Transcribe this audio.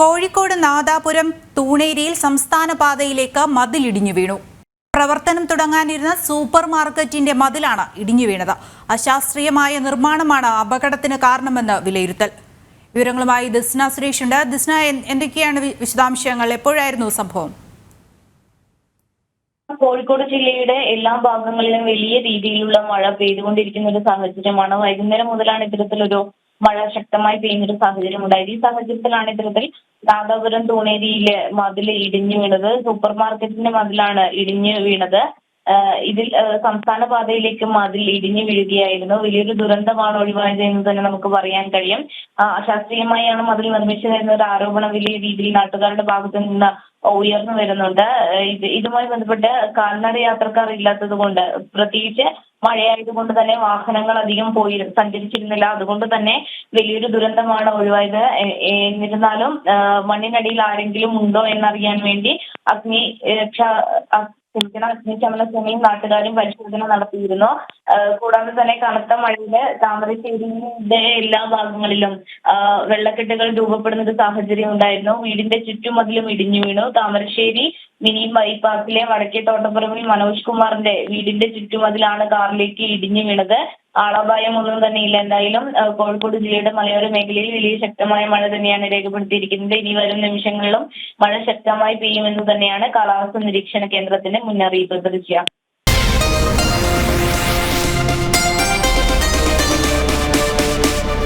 കോഴിക്കോട് നാദാപുരം തൂണേരിയിൽ സംസ്ഥാന പാതയിലേക്ക് മതിലിടിഞ്ഞു വീണു. പ്രവർത്തനം തുടങ്ങാനിരുന്ന സൂപ്പർ മാർക്കറ്റിന്റെ മതിലാണ് ഇടിഞ്ഞു വീണത്. അശാസ്ത്രീയമായ നിർമ്മാണമാണ് അപകടത്തിന് കാരണമെന്ന് വിലയിരുത്തൽ. വിവരങ്ങളുമായി ദിസ്ന സുരേഷ് ഉണ്ട്. ദിസ്ന, എന്തൊക്കെയാണ് വിശദാംശങ്ങൾ? എപ്പോഴായിരുന്നു സംഭവം? കോഴിക്കോട് ജില്ലയുടെ എല്ലാ ഭാഗങ്ങളിലും വലിയ രീതിയിലുള്ള മഴ പെയ്തുകൊണ്ടിരിക്കുന്ന ഒരു സാഹചര്യമാണ്. വൈകുന്നേരം മുതലാണ് ഇത്തരത്തിലൊരു മഴ ശക്തമായി പെയ്യുന്ന ഒരു സാഹചര്യം ഉണ്ടായത്. ഈ സാഹചര്യത്തിലാണ് ഇത്തരത്തിൽ നാദാപുരം തൂണേരിയിലെ മതിൽ ഇടിഞ്ഞു വീണത്. സൂപ്പർ മാർക്കറ്റിന്റെ മതിലാണ് ഇടിഞ്ഞു വീണത്. ഇതിൽ സംസ്ഥാന പാതയിലേക്ക് മതിൽ ഇടിഞ്ഞു വീഴുകയായിരുന്നു. വലിയൊരു ദുരന്തമാണ് ഒഴിവായത് എന്ന് തന്നെ നമുക്ക് പറയാൻ കഴിയും. അശാസ്ത്രീയമായാണ് മതിൽ നിർമ്മിച്ചതെന്ന ഒരു ആരോപണം വലിയ രീതിയിൽ നാട്ടുകാരുടെ ഭാഗത്തു നിന്ന് ഉയർന്നു വരുന്നുണ്ട്. ഇതുമായി ബന്ധപ്പെട്ട് കാൽനട യാത്രക്കാർ ഇല്ലാത്തത് കൊണ്ട്, പ്രത്യേകിച്ച് മഴയായതുകൊണ്ട് തന്നെ വാഹനങ്ങൾ അധികം സഞ്ചരിച്ചിരുന്നില്ല. അതുകൊണ്ട് തന്നെ വലിയൊരു ദുരന്തമാണ് ഒഴിവായത്. എന്നിരുന്നാലും മണ്ണിനടിയിൽ ആരെങ്കിലും ഉണ്ടോ എന്നറിയാൻ വേണ്ടി അഗ്നിശമന സേനയും നാട്ടുകാരും പരിശോധന നടത്തിയിരുന്നു. കൂടാതെ തന്നെ കനത്ത മഴയില് താമരശ്ശേരിയുടെ എല്ലാ ഭാഗങ്ങളിലും വെള്ളക്കെട്ടുകൾ രൂപപ്പെടുന്ന ഒരു സാഹചര്യം ഉണ്ടായിരുന്നു. വീടിന്റെ ചുറ്റുമതിലും ഇടിഞ്ഞു വീണു. താമരശ്ശേരി മിനി ബൈപ്പാസിലെ വടക്കേ തോട്ടപ്പുറമിൽ മനോജ് കുമാറിന്റെ വീടിന്റെ ചുറ്റുമതിലാണ് കാറിലേക്ക് ഇടിഞ്ഞു വീണത്. ആളപായം ഒന്നും തന്നെ ഇല്ല. എന്തായാലും കോഴിക്കോട് ജില്ലയുടെ മലയോര മേഖലയിൽ വലിയ ശക്തമായ മഴ തന്നെയാണ് രേഖപ്പെടുത്തിയിരിക്കുന്നത്. ഇനി വരും നിമിഷങ്ങളിലും മഴ ശക്തമായി പെയ്യുമെന്ന് തന്നെയാണ് കാലാവസ്ഥാ നിരീക്ഷണ കേന്ദ്രത്തിന്റെ മുന്നറിയിപ്പ്.